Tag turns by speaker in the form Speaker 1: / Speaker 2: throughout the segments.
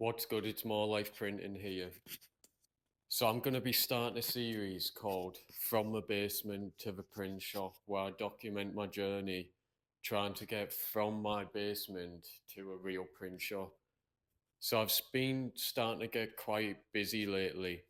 Speaker 1: What's good? It's More Life Printing here. So I'm going to be starting a series called From the Basement to the Print Shop, where I document my journey trying to get from my basement to a real print shop. So I've been starting to get quite busy lately,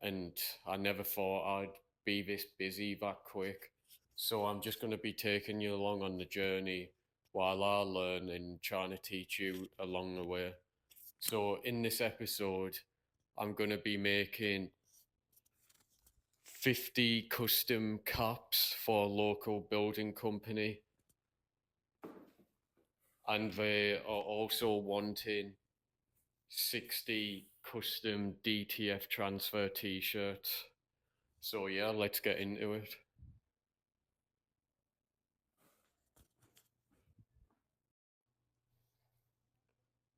Speaker 1: and I never thought I'd be this busy that quick. So I'm just going to be taking you along on the journey while I learn and trying to teach you along the way. So in this episode, I'm going to be making 50 custom caps for a local building company. And they are also wanting 60 custom DTF transfer t-shirts. So yeah, let's get into it.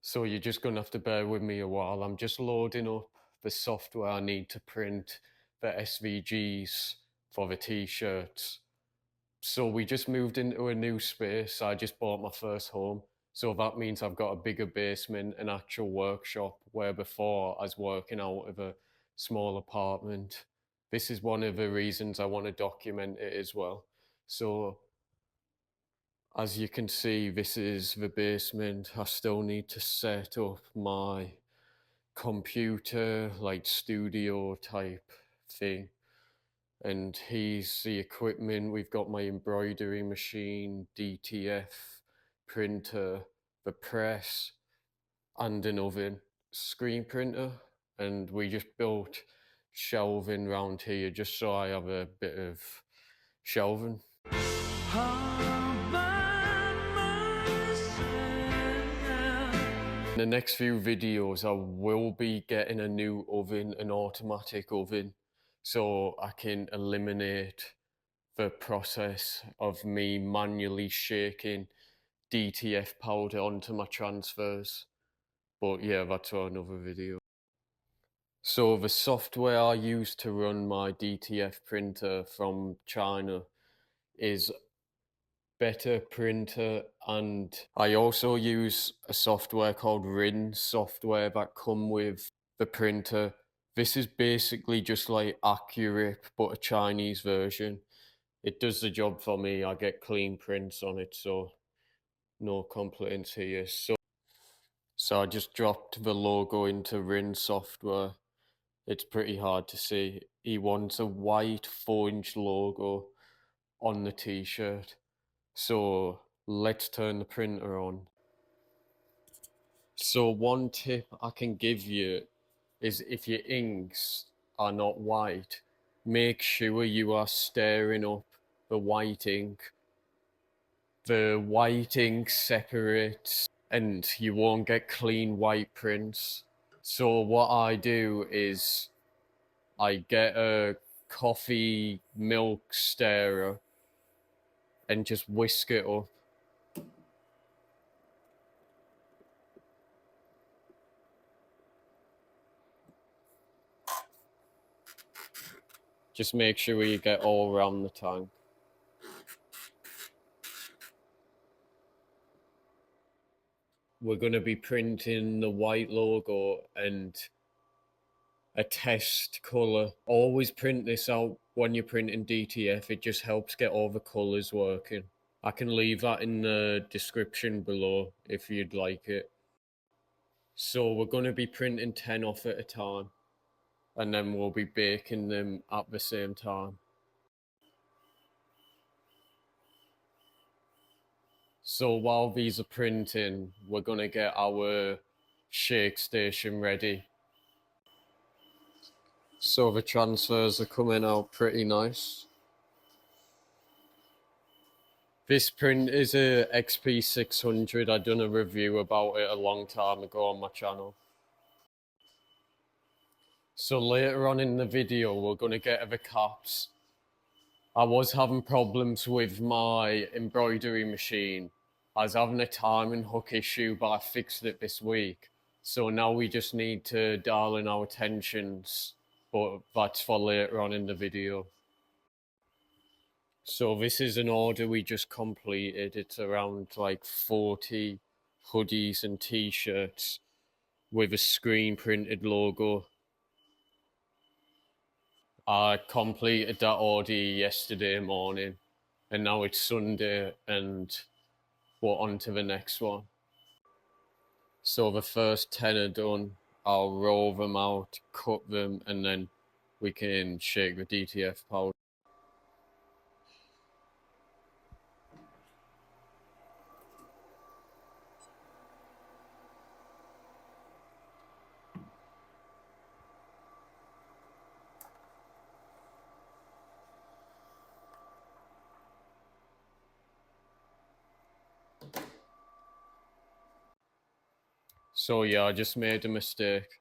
Speaker 1: So you're just going to have to bear with me a while. I'm just loading up the software I need to print the SVGs for the t-shirts. So we just moved into a new space. I just bought my first home. So that means I've got a bigger basement, an actual workshop, where before I was working out of a small apartment. This is one of the reasons I want to document it as well. So as you can see, this is the basement. I still need to set up my computer, like studio type thing. And here's the equipment. We've got my embroidery machine, DTF printer, the press, and an oven, screen printer. And we just built shelving around here just so I have a bit of shelving. In the next few videos, I will be getting a new oven, an automatic oven, so I can eliminate the process of me manually shaking DTF powder onto my transfers. But yeah, that's for another video. So the software I use to run my DTF printer from China is Better Printer, and I also use a software called RIN software that come with the printer. This is basically just like Accurate but a Chinese version. It does the job for me. I get clean prints on it, so no complaints here. So I just dropped the logo into RIN software. It's pretty hard to see. He wants a white 4-inch logo on the t-shirt. So let's turn the printer on. So one tip I can give you is if your inks are not white, make sure you are stirring up the white ink. The white ink separates and you won't get clean white prints. So what I do is I get a coffee milk stirrer and just whisk it up. Just make sure you get all around the tank. We're going to be printing the white logo and a test color. Always print this out when you're printing DTF. It just helps get all the colors working. I can leave that in the description below if you'd like it. So we're going to be printing 10 off at a time, and then we'll be baking them at the same time. So while these are printing, we're going to get our shake station ready. So the transfers are coming out pretty nice. This print is a XP600. I done a review about it a long time ago on my channel. So later on in the video, we're going to get the caps. I was having problems with my embroidery machine. I was having a timing hook issue, but I fixed it this week. So now we just need to dial in our tensions, but that's for later on in the video. So this is an order we just completed. It's around like 40 hoodies and t-shirts. with a screen printed logo. I completed that order yesterday morning, and now it's Sunday and we're on to the next one. So the first 10 are done. I'll roll them out, cut them, and then we can shake the DTF powder. So yeah, I just made a mistake.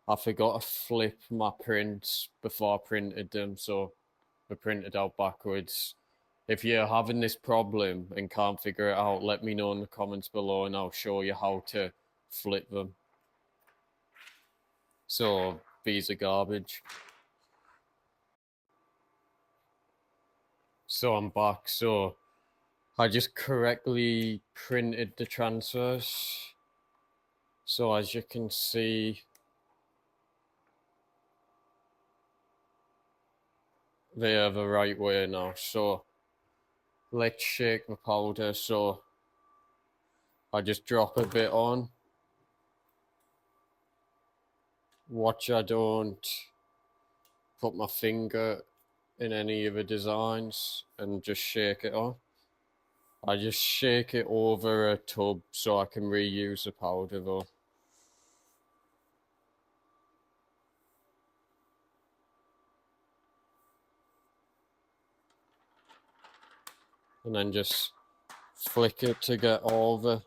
Speaker 1: I forgot to flip my prints before I printed them, so they're printed out backwards. If you're having this problem and can't figure it out, let me know in the comments below and I'll show you how to flip them. So these are garbage. So I'm back. So I just correctly printed the transfers. So as you can see, they are the right way now. So let's shake the powder. So I just drop a bit on. Watch I don't put my finger in any of the designs and just shake it on. I just shake it over a tub so I can reuse the powder though. And then just flick it to get all the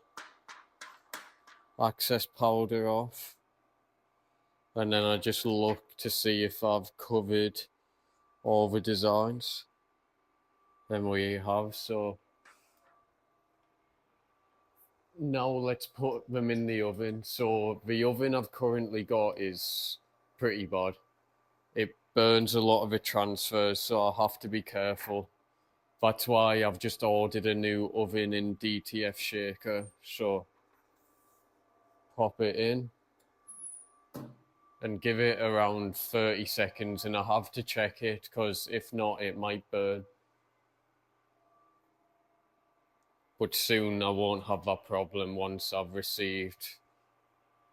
Speaker 1: excess powder off. And then I just look to see if I've covered all the designs. Then we have, so now let's put them in the oven. So the oven I've currently got is pretty bad. It burns a lot of the transfers, so I have to be careful. That's why I've just ordered a new oven in DTF shaker. So pop it in and give it around 30 seconds, and I have to check it because if not it might burn. But soon I won't have that problem once I've received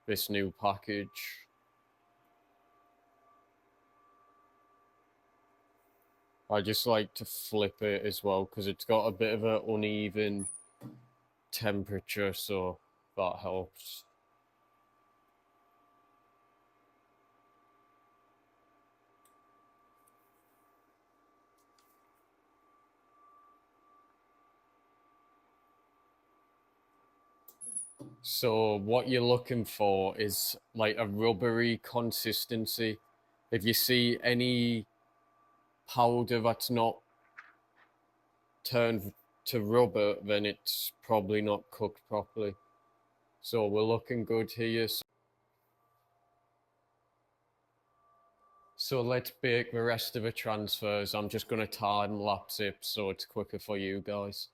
Speaker 1: this new package. I just like to flip it as well because it's got a bit of an uneven temperature, so that helps. So what you're looking for is like a rubbery consistency. If you see any powder that's not turned to rubber, then it's probably not cooked properly. So we're looking good here. So let's bake the rest of the transfers. I'm just going to time lapse it so it's quicker for you guys.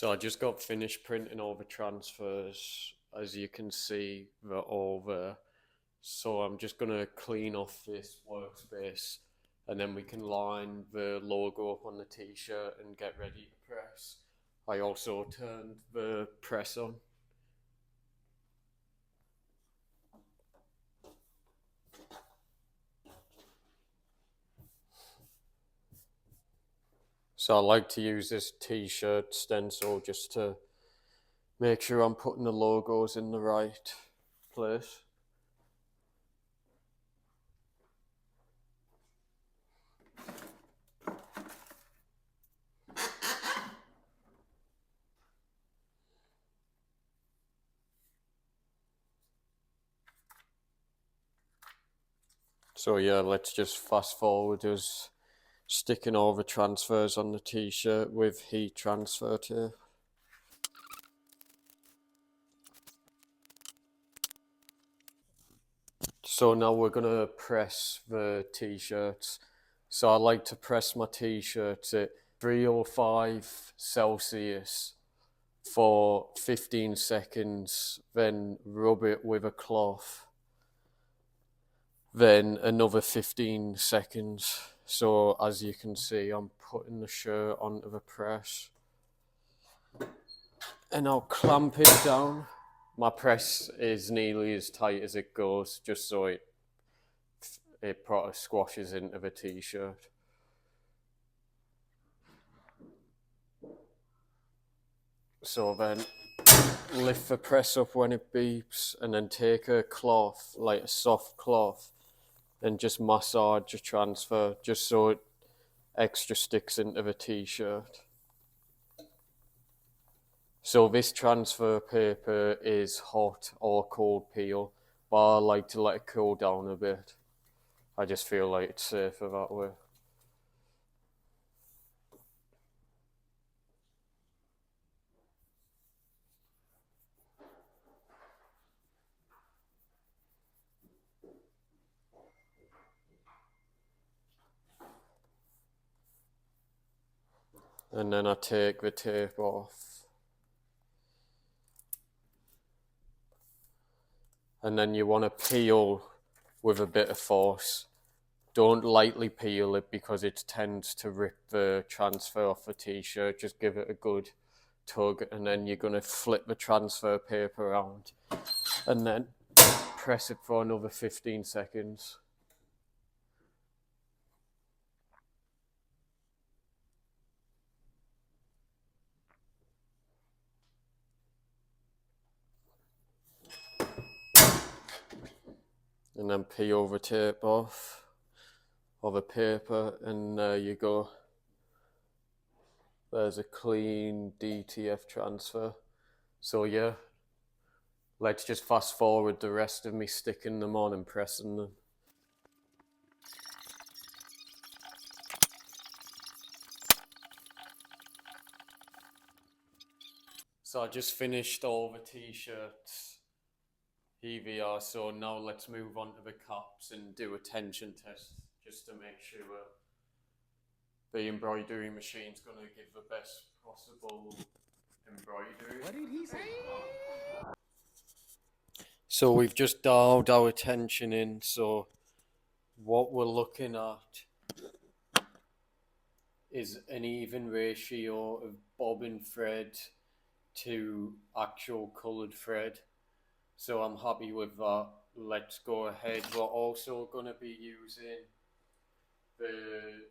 Speaker 1: So I just got finished printing all the transfers. As you can see, they're all there. So I'm just going to clean off this workspace and then we can line the logo up on the t-shirt and get ready to press. I also turned the press on. So I like to use this t-shirt stencil just to make sure I'm putting the logos in the right place. So yeah, let's just fast forward us sticking all the transfers on the t-shirt with heat transfer tape. So now we're gonna press the t-shirts. So I like to press my t-shirts at 305 Celsius for 15 seconds, then rub it with a cloth, then another 15 seconds. So as you can see, I'm putting the shirt onto the press and I'll clamp it down. My press is nearly as tight as it goes, just so it probably squashes into the t-shirt. So then lift the press up when it beeps and then take a cloth, like a soft cloth, and just massage the transfer just so it extra sticks into the t-shirt. So this transfer paper is hot or cold peel, but I like to let it cool down a bit. I just feel like it's safer that way. And then I take the tape off. And then you want to peel with a bit of force. Don't lightly peel it because it tends to rip the transfer off the t-shirt. Just give it a good tug and then you're going to flip the transfer paper around and then press it for another 15 seconds. And then peel the tape off of the paper and there you go. There's a clean DTF transfer. So yeah, let's just fast forward the rest of me sticking them on and pressing them. So I just finished all the t-shirts. Here we are, so now let's move on to the caps and do a tension test just to make sure the embroidery machine's going to give the best possible embroidery. What did he say? So we've just dialed our tension in, so what we're looking at is an even ratio of bobbin thread to actual coloured thread. So I'm happy with that. Let's go ahead. We're also going to be using the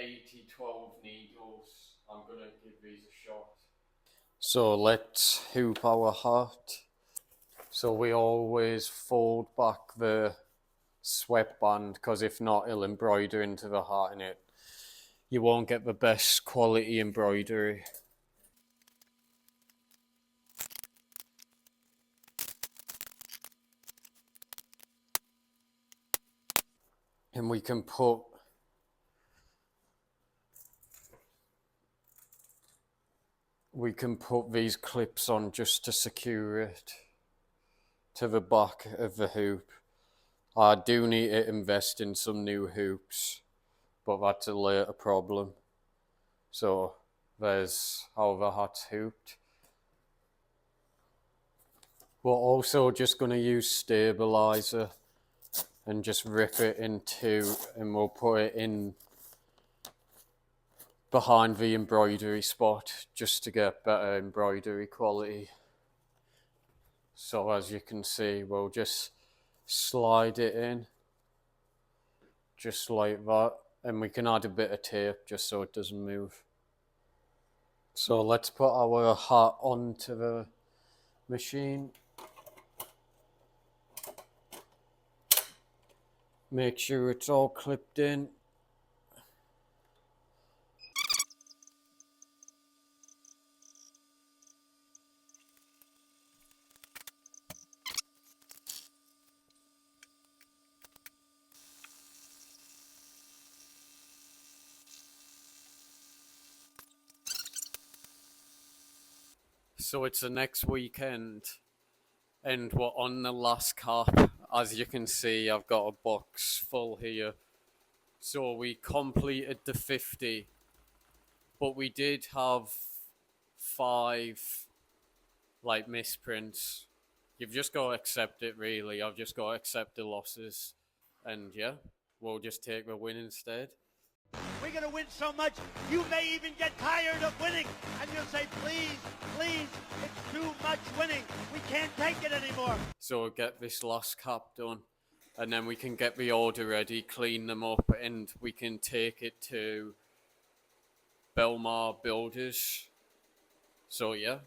Speaker 1: 80-12 needles. I'm going to give these a shot. So let's hoop our hat. So we always fold back the sweatband because if not it'll embroider into the hat and you won't get the best quality embroidery. And we can put these clips on just to secure it to the back of the hoop. I do need to invest in some new hoops, but that's a later problem. So there's how the hat's hooped. We're also just going to use stabilizer and just rip it in two, and we'll put it in behind the embroidery spot just to get better embroidery quality. So as you can see, we'll just slide it in just like that, and we can add a bit of tape just so it doesn't move. So let's put our hat onto the machine. Make sure it's all clipped in. So it's the next weekend and we're on the last cap. as you can see, I've got a box full here. So we completed the 50, but we did have 5 like misprints. You've just got to accept it, really. I've just got to accept the losses, and yeah, we'll just take the win instead.
Speaker 2: We're going to win so much, you may even get tired of winning. And you'll say, please, please, it's too much winning. We can't take it anymore.
Speaker 1: So we'll get this last cap done, and then we can get the order ready, clean them up, and we can take it to Belmar Builders. So yeah,